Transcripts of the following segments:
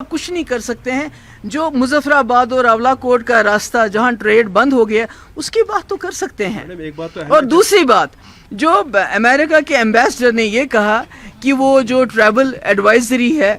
آپ کچھ نہیں کر سکتے ہیں. جو مظفر آباد اور اولا کوٹ کا راستہ جہاں ٹریڈ بند ہو گیا اس کی بات تو کر سکتے ہیں. اور دوسری بات جو امریکہ کے ایمبیسڈر نے یہ کہا کہ وہ جو ٹریول ایڈوائزری ہے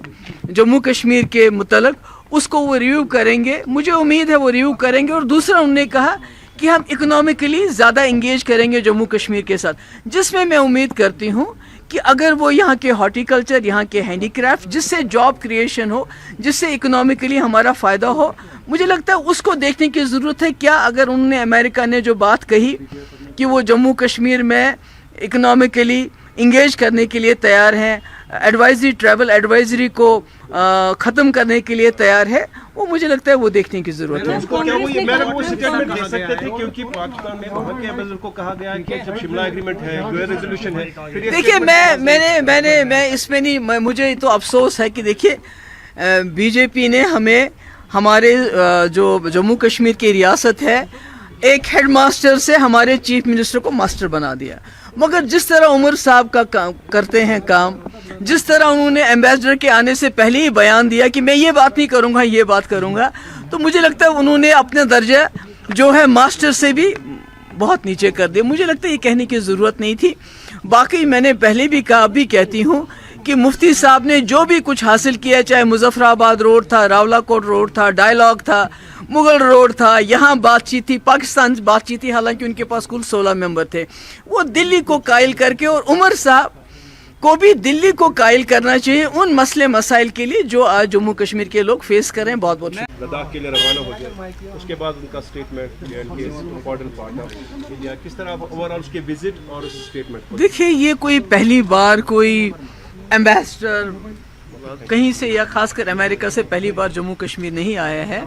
جموں کشمیر کے متعلق اس کو وہ ریویو کریں گے. مجھے امید ہے وہ ریویو کریں گے. اور دوسرا انہوں نے کہا کہ ہم اکنامکلی زیادہ انگیج کریں گے جموں کشمیر کے ساتھ, جس میں امید کرتی ہوں کہ اگر وہ یہاں کے ہارٹی کلچر, یہاں کے ہینڈی کرافٹ, جس سے جاب کریشن ہو, جس سے اکنامکلی ہمارا فائدہ ہو, مجھے لگتا ہے اس کو دیکھنے کی ضرورت ہے. کیا اگر انہوں نے امریکہ نے جو بات کہی کہ وہ جموں کشمیر میں اکنامکلی انگیج کرنے کے لیے تیار ہیں, ایڈوائزری ٹریول ایڈوائزری کو ختم کرنے کے لیے تیار ہے, وہ مجھے لگتا ہے وہ دیکھنے کی ضرورت ہے. دیکھیے میں اس میں نہیں, مجھے تو افسوس ہے کہ دیکھیے بی جے پی نے ہمیں ہمارے جو جموں کشمیر کی ریاست ہے ایک ہیڈ ماسٹر سے ہمارے چیف منسٹر کو ماسٹر بنا دیا. مگر جس طرح عمر صاحب کا کرتے ہیں کام, جس طرح انہوں نے ایمبیسڈر کے آنے سے پہلے ہی بیان دیا کہ میں یہ بات نہیں کروں گا یہ بات کروں گا, تو مجھے لگتا ہے انہوں نے اپنے درجہ جو ہے ماسٹر سے بھی بہت نیچے کر دیا. مجھے لگتا ہے یہ کہنے کی ضرورت نہیں تھی. باقی میں نے پہلے بھی کہا, اب بھی کہتی ہوں کہ مفتی صاحب نے جو بھی کچھ حاصل کیا, چاہے مظفر آباد روڈ تھا, راولا کوٹ روڈ تھا, ڈائلاگ تھا, مغل روڈ تھا, یہاں بات چیت تھی, پاکستان بات چیت تھی, حالانکہ ان کے پاس کل 16 ممبر تھے, وہ دلی کو قائل کر کے, اور عمر صاحب کو بھی دلی کو قائل کرنا چاہیے ان مسئلے مسائل کے لیے جو آج جموں کشمیر کے لوگ فیس کر رہے ہیں. بہت بہت لداخ کے لیے روانہ ہو گیا, اس کے بعد ان کا اسٹیٹمنٹ امپورٹنٹ پارٹ ہے, کس طرح اوور آل اس کے وزٹ اور اس اسٹیٹمنٹ. دیکھیے یہ کوئی پہلی بار کوئی ایمبیسڈر کہیں سے یا خاص کر امریکہ سے پہلی بار جموں کشمیر نہیں آیا ہے,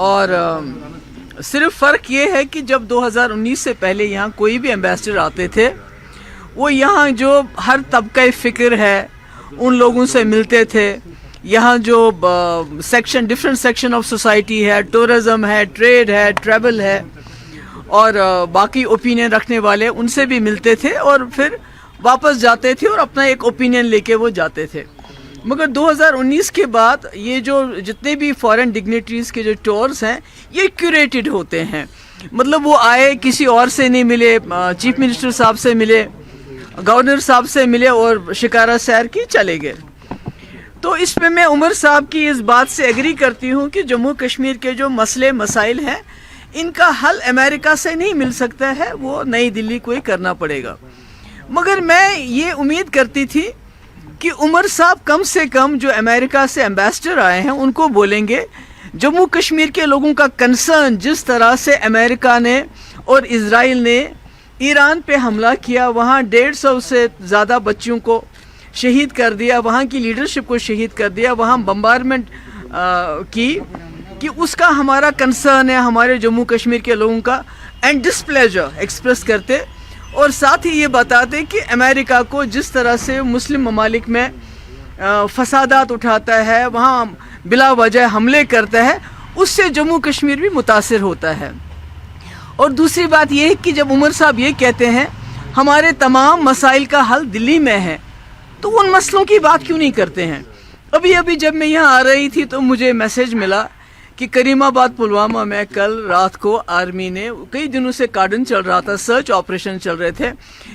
اور صرف فرق یہ ہے کہ جب 2019 سے پہلے یہاں کوئی بھی ایمبیسڈر آتے تھے وہ یہاں جو ہر طبقہ فکر ہے ان لوگوں سے ملتے تھے. یہاں جو section different section of society ہے, ٹورزم ہے, ٹریڈ ہے, ٹریول ہے, اور باقی اوپینین رکھنے والے, ان سے بھی ملتے تھے اور پھر واپس جاتے تھے اور اپنا ایک اوپینین لے کے وہ جاتے تھے. مگر 2019 کے بعد یہ جو جتنے بھی فارن ڈگنیٹریز کے جو ٹورز ہیں یہ کیوریٹڈ ہوتے ہیں. مطلب وہ آئے کسی اور سے نہیں ملے, چیف منسٹر صاحب سے ملے, گورنر صاحب سے ملے اور شکارہ سیر کی چلے گئے. تو اس میں عمر صاحب کی اس بات سے ایگری کرتی ہوں کہ جموں کشمیر کے جو مسئلے مسائل ہیں ان کا حل امریکہ سے نہیں مل سکتا ہے, وہ نئی دلی کو ہی کرنا پڑے گا. مگر میں یہ امید کرتی تھی کہ عمر صاحب کم سے کم جو امریکہ سے ایمبیسڈر آئے ہیں ان کو بولیں گے جموں کشمیر کے لوگوں کا کنسرن, جس طرح سے امریکہ نے اور اسرائیل نے ایران پہ حملہ کیا, وہاں 150 سے زیادہ بچیوں کو شہید کر دیا, وہاں کی لیڈرشپ کو شہید کر دیا, وہاں بمبارمنٹ کی, کہ اس کا ہمارا کنسرن ہے ہمارے جموں کشمیر کے لوگوں کا, اینڈ ڈسپلیجر ایکسپریس کرتے, اور ساتھ ہی یہ بتاتے کہ امریکہ کو جس طرح سے مسلم ممالک میں فسادات اٹھاتا ہے, وہاں بلا وجہ حملے کرتا ہے, اس سے جموں کشمیر بھی متاثر ہوتا ہے. اور دوسری بات یہ ہے کہ جب عمر صاحب یہ کہتے ہیں ہمارے تمام مسائل کا حل دلی میں ہے, تو ان مسئلوں کی بات کیوں نہیں کرتے ہیں؟ ابھی جب میں یہاں آ رہی تھی تو مجھے میسج ملا کہ کریم آباد پلوامہ میں کل رات کو آرمی نے, کئی دنوں سے کارڈن چل رہا تھا, سرچ آپریشن چل رہے تھے,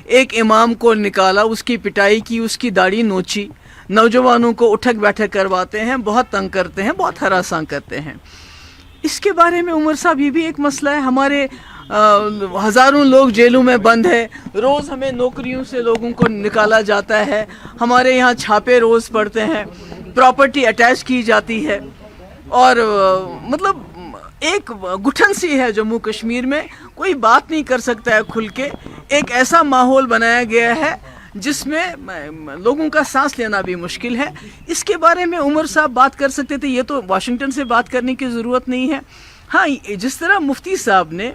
ایک امام کو نکالا, اس کی پٹائی کی, اس کی داڑھی نوچی, نوجوانوں کو اٹھک بیٹھک کرواتے ہیں, بہت تنگ کرتے ہیں, بہت ہراساں کرتے ہیں. اس کے بارے میں عمر صاحب یہ بھی ایک مسئلہ ہے. ہمارے ہزاروں لوگ جیلوں میں بند ہے, روز ہمیں نوکریوں سے لوگوں کو نکالا جاتا ہے, ہمارے یہاں چھاپے روز پڑتے ہیں, پراپرٹی اٹیچ کی جاتی ہے, اور مطلب ایک گٹھن سی ہے جموں کشمیر میں, کوئی بات نہیں کر سکتا ہے کھل کے. ایک ایسا ماحول بنایا گیا ہے جس میں لوگوں کا سانس لینا بھی مشکل ہے. اس کے بارے میں عمر صاحب بات کر سکتے تھے, یہ تو واشنگٹن سے بات کرنے کی ضرورت نہیں ہے. ہاں جس طرح مفتی صاحب نے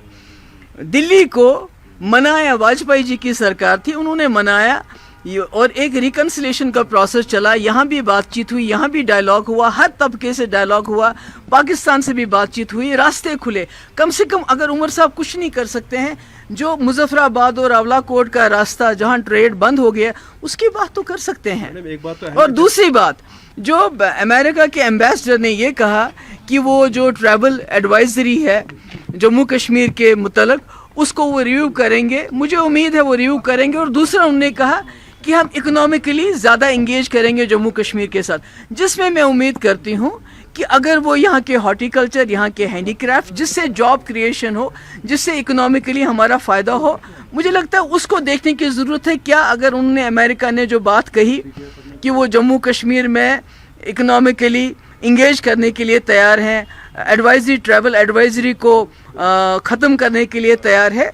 دلی کو منایا, واجپئی جی کی سرکار تھی, انہوں نے منایا اور ایک ریکنسلیشن کا پروسیس چلا, یہاں بھی بات چیت ہوئی, یہاں بھی ڈائلاگ ہوا, ہر طبقے سے ڈائلاگ ہوا, پاکستان سے بھی بات چیت ہوئی, راستے کھلے. کم سے کم اگر عمر صاحب کچھ نہیں کر سکتے ہیں, جو مظفر آباد اور راولہ کوٹ کا راستہ جہاں ٹریڈ بند ہو گیا اس کی بات تو کر سکتے ہیں. ایک بات تو اور دوسری بات, جو امریکہ کے ایمبیسڈر نے یہ کہا کہ وہ جو ٹریول ایڈوائزری ہے جموں کشمیر کے متعلق اس کو وہ ریویو کریں گے, مجھے امید ہے وہ ریویو کریں گے. اور دوسرا انہوں نے کہا کہ ہم اکنامکلی زیادہ انگیج کریں گے جموں کشمیر کے ساتھ, جس میں میں امید کرتی ہوں کہ اگر وہ یہاں کے ہارٹی کلچر, یہاں کے ہینڈی کرافٹ, جس سے جاب کریشن ہو, جس سے اکنامکلی ہمارا فائدہ ہو, مجھے لگتا ہے اس کو دیکھنے کی ضرورت ہے. کیا اگر انہوں نے, امریکہ نے جو بات کہی کہ وہ جموں کشمیر میں اکنامکلی انگیج کرنے کے لیے تیار ہیں, ایڈوائزری, ٹریول ایڈوائزری کو ختم کرنے کے لیے تیار ہے,